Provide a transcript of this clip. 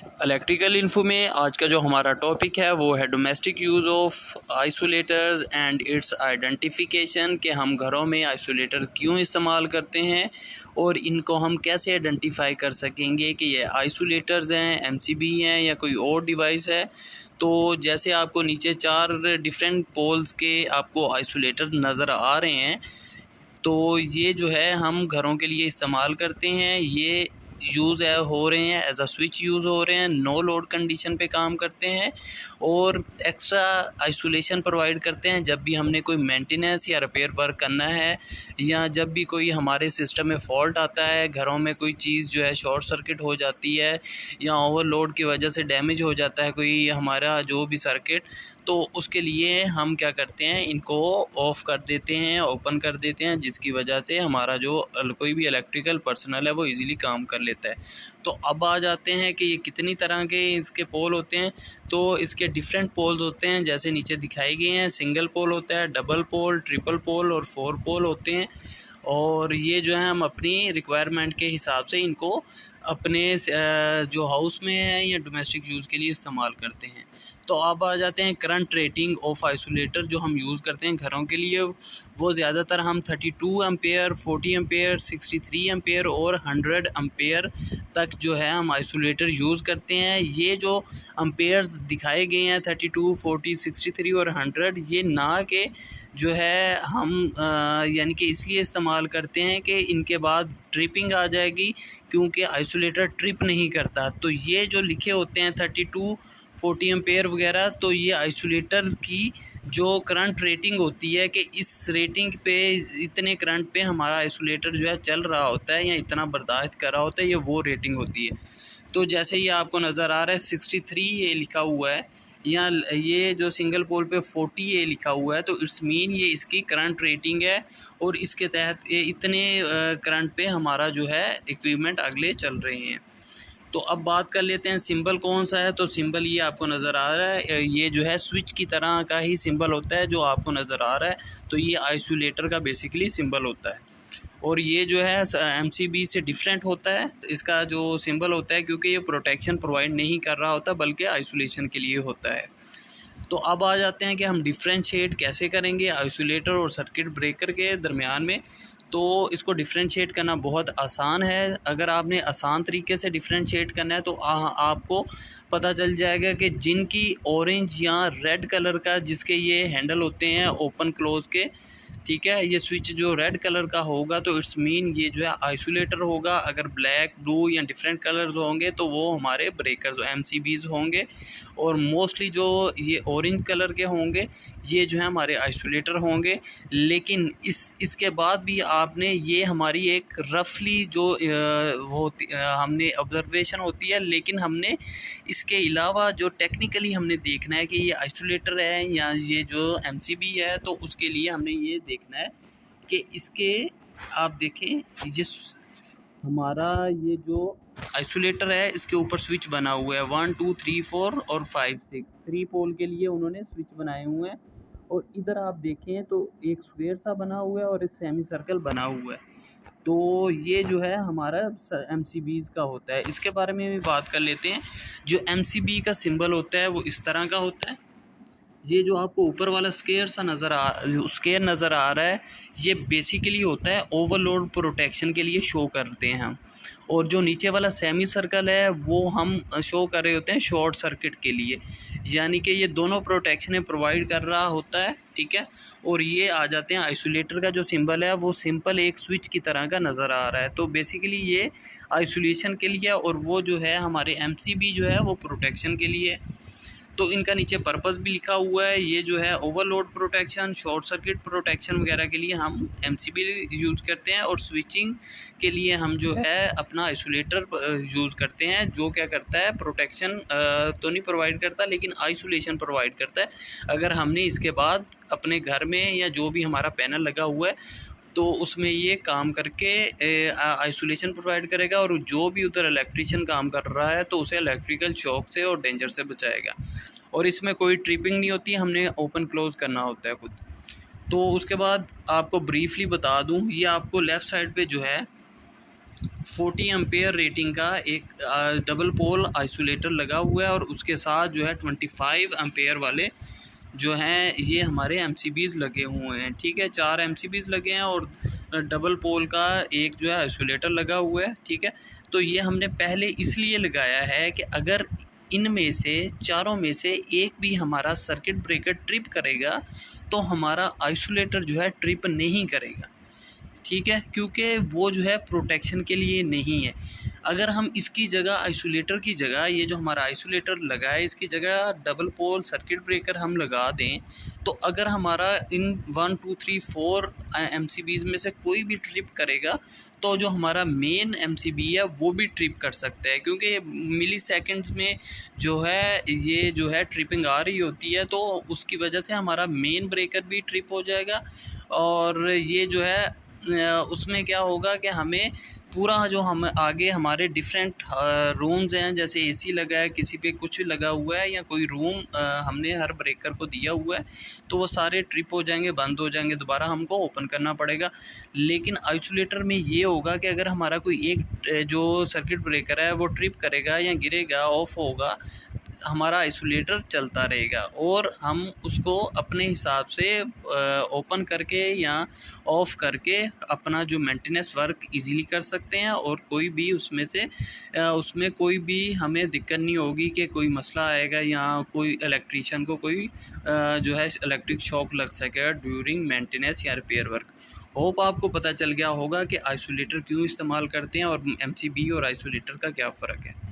Electrical info में आज का जो हमारा टॉपिक है वो है domestic use of isolators and it's identification, कि हम घरों में आइसोलेटर क्यों इस्तेमाल करते हैं और इनको हम कैसे आइडेंटिफाई कर सकेंगे कि ये आइसोलेटर्स हैं, एमसीबी हैं या कोई और डिवाइस है। तो जैसे आपको नीचे 4 डिफरेंट पोल्स के आपको आइसोलेटर नज़र आ रहे हैं, तो ये जो है हम घरों के लिए इस्तेमाल करते हैं। ये यूज़ है हो रहे हैं एज अ स्विच यूज़ हो रहे हैं, नो लोड कंडीशन पे काम करते हैं और एक्स्ट्रा आइसोलेशन प्रोवाइड करते हैं जब भी हमने कोई मेंटेनेंस या रिपेयर वर्क करना है, या जब भी कोई हमारे सिस्टम में फॉल्ट आता है, घरों में कोई चीज़ जो है शॉर्ट सर्किट हो जाती है या ओवरलोड की वजह से डैमेज हो जाता है कोई हमारा जो भी सर्किट, तो उसके लिए हम क्या करते हैं, इनको ऑफ़ कर देते हैं, ओपन कर देते हैं, जिसकी वजह से हमारा जो कोई भी इलेक्ट्रिकल पर्सनल है वो इजीली काम कर लेता है। तो अब आ जाते हैं कि ये कितनी तरह के इसके पोल होते हैं। तो इसके डिफरेंट पोल्स होते हैं जैसे नीचे दिखाए गए हैं। सिंगल पोल होता है, डबल पोल, ट्रिपल पोल और 4 पोल होते हैं। और ये जो है हम अपनी रिक्वायरमेंट के हिसाब से इनको अपने जो हाउस में है या डोमेस्टिक यूज़ के लिए इस्तेमाल करते हैं। तो अब आ जाते हैं करंट रेटिंग ऑफ आइसोलेटर जो हम यूज़ करते हैं घरों के लिए। वो ज़्यादातर हम 32 एम्पेयर, 40 एम्पेयर, 63 एम्पेयर और 100 एम्पेयर तक जो है हम आइसोलेटर यूज़ करते हैं। ये जो एम्पेयर्स दिखाए गए हैं 32, 40, 63 और 100, ये ना के जो है हम यानी कि इसलिए इस्तेमाल करते हैं कि इनके बाद ट्रिपिंग आ जाएगी, क्योंकि आइसोलेटर ट्रिप नहीं करता। तो ये जो लिखे होते हैं 32, 40 एम्पेयर वगैरह, तो ये आइसोलेटर की जो करंट रेटिंग होती है कि इस रेटिंग पे, इतने करंट पे हमारा आइसोलेटर जो है चल रहा होता है या इतना बर्दाश्त कर रहा होता है, ये वो रेटिंग होती है। तो जैसे ये आपको नज़र आ रहा है 63 ये लिखा हुआ है, या ये जो सिंगल पोल पे 40 ये लिखा हुआ है, तो इट्स मीन ये इसकी करंट रेटिंग है और इसके तहत ये इतने करंट पे हमारा जो है इक्विपमेंट अगले चल रहे हैं। तो अब बात कर लेते हैं सिंबल कौन सा है। तो सिंबल ये आपको नज़र आ रहा है, ये जो है स्विच की तरह का ही सिंबल होता है जो आपको नज़र आ रहा है। तो ये आइसोलेटर का बेसिकली सिंबल होता है और ये जो है एमसीबी से डिफरेंट होता है इसका जो सिंबल होता है, क्योंकि ये प्रोटेक्शन प्रोवाइड नहीं कर रहा होता बल्कि आइसोलेशन के लिए होता है। तो अब आ जाते हैं कि हम डिफ्रेंशिएट कैसे करेंगे आइसोलेटर और सर्किट ब्रेकर के दरमियान में। तो इसको डिफ्रेंशिएट करना बहुत आसान है। अगर आपने आसान तरीके से डिफ्रेंशिएट करना है तो आपको पता चल जाएगा कि जिनकी ऑरेंज या रेड कलर का जिसके ये हैंडल होते हैं ओपन क्लोज के, ठीक है, ये स्विच जो रेड कलर का होगा तो इट्स मीन ये जो है आइसोलेटर होगा। अगर ब्लैक, ब्लू या डिफरेंट कलर्स होंगे तो वो हमारे ब्रेकर्स एमसीबीज़ होंगे। और मोस्टली जो ये ऑरेंज कलर के होंगे ये जो है हमारे आइसोलेटर होंगे। लेकिन इसके बाद भी आपने ये हमारी एक रफली जो हमने ऑब्जर्वेशन होती है, लेकिन हमने इसके अलावा जो टेक्निकली हमने देखना है कि ये आइसोलेटर है या ये जो एमसीबी है, तो उसके लिए हमने ये देखना है कि इसके आप देखें जिस हमारा ये जो आइसोलेटर है इसके ऊपर स्विच बना हुआ है 1, 2, 3, 4 और 5, 6 3 पोल के लिए उन्होंने स्विच बनाए हुए हैं। और इधर आप देखें तो एक स्क्वायर सा बना हुआ है और एक सेमी सर्कल बना हुआ है। तो ये जो है हमारा एमसीबीज़ का होता है। इसके बारे में भी बात कर लेते हैं। जो एमसीबी का सिंबल होता है वो इस तरह का होता है। ये जो आपको ऊपर वाला स्केयर नज़र आ रहा है, ये बेसिकली होता है ओवरलोड प्रोटेक्शन के लिए शो करते हैं हम। और जो नीचे वाला सेमी सर्कल है वो हम शो कर रहे होते हैं शॉर्ट सर्किट के लिए, यानी कि ये दोनों प्रोटेक्शन प्रोवाइड कर रहा होता है, ठीक है। और ये आ जाते हैं आइसोलेटर का जो सिंबल है वो सिंपल एक स्विच की तरह का नज़र आ रहा है। तो बेसिकली ये आइसोलेशन के लिए और वो जो है हमारे एमसीबी जो है वो प्रोटेक्शन के लिए। तो इनका नीचे पर्पस भी लिखा हुआ है। ये जो है overload protection, short circuit protection वगैरह के लिए हम एमसीबी यूज़ करते हैं और स्विचिंग के लिए हम जो है अपना आइसोलेटर यूज़ करते हैं, जो क्या करता है प्रोटेक्शन तो नहीं प्रोवाइड करता लेकिन आइसोलेशन प्रोवाइड करता है। अगर हमने इसके बाद अपने घर में या जो भी हमारा पैनल लगा हुआ है तो उसमें ये काम करके आइसोलेशन प्रोवाइड करेगा और जो भी उधर इलेक्ट्रिशियन काम कर रहा है तो उसे इलेक्ट्रिकल शॉक से और डेंजर से बचाएगा। और इसमें कोई ट्रिपिंग नहीं होती, हमने ओपन क्लोज़ करना होता है खुद। तो उसके बाद आपको ब्रीफली बता दूं, ये आपको लेफ़्ट साइड पे जो है 40 एम्पेयर रेटिंग का एक डबल पोल आइसोलेटर लगा हुआ है और उसके साथ जो है 25 एम्पेयर वाले जो हैं ये हमारे एमसीबीज़ लगे हुए हैं। ठीक है, 4 एमसीबीज़ लगे हैं और डबल पोल का एक जो है आइसोलेटर लगा हुआ है। ठीक है, तो ये हमने पहले इसलिए लगाया है कि अगर इनमें से चारों में से एक भी हमारा सर्किट ब्रेकर ट्रिप करेगा तो हमारा आइसोलेटर जो है ट्रिप नहीं करेगा। ठीक है, क्योंकि वो जो है प्रोटेक्शन के लिए नहीं है। अगर हम इसकी जगह आइसोलेटर की जगह ये जो हमारा आइसोलेटर लगा है इसकी जगह डबल पोल सर्किट ब्रेकर हम लगा दें तो अगर हमारा इन 1 2 3 4 एमसीबीज़ में से कोई भी ट्रिप करेगा तो जो हमारा मेन एमसीबी है वो भी ट्रिप कर सकता है, क्योंकि मिली सेकेंड्स में जो है ये जो है ट्रिपिंग आ रही होती है तो उसकी वजह से हमारा मेन ब्रेकर भी ट्रिप हो जाएगा। और ये जो है उसमें क्या होगा कि हमें पूरा जो हम आगे हमारे डिफरेंट रूम्स हैं, जैसे एसी लगा है, किसी पे कुछ लगा हुआ है या कोई रूम हमने हर ब्रेकर को दिया हुआ है तो वो सारे ट्रिप हो जाएंगे, बंद हो जाएंगे, दोबारा हमको ओपन करना पड़ेगा। लेकिन आइसोलेटर में ये होगा कि अगर हमारा कोई एक जो सर्किट ब्रेकर है वो ट्रिप करेगा या गिरेगा, ऑफ होगा, हमारा आइसोलेटर चलता रहेगा और हम उसको अपने हिसाब से ओपन करके या ऑफ़ करके अपना जो मेंटेनेंस वर्क इजीली कर सकते हैं और कोई भी उसमें से उसमें कोई भी हमें दिक्कत नहीं होगी कि कोई मसला आएगा या कोई इलेक्ट्रीशियन को कोई जो है इलेक्ट्रिक शॉक लग सकेगा ड्यूरिंग मेंटेनेंस या रिपेयर वर्क। होप आपको पता चल गया होगा कि आइसोलेटर क्यों इस्तेमाल करते हैं और एमसीबी और आइसोलेटर का क्या फ़र्क है।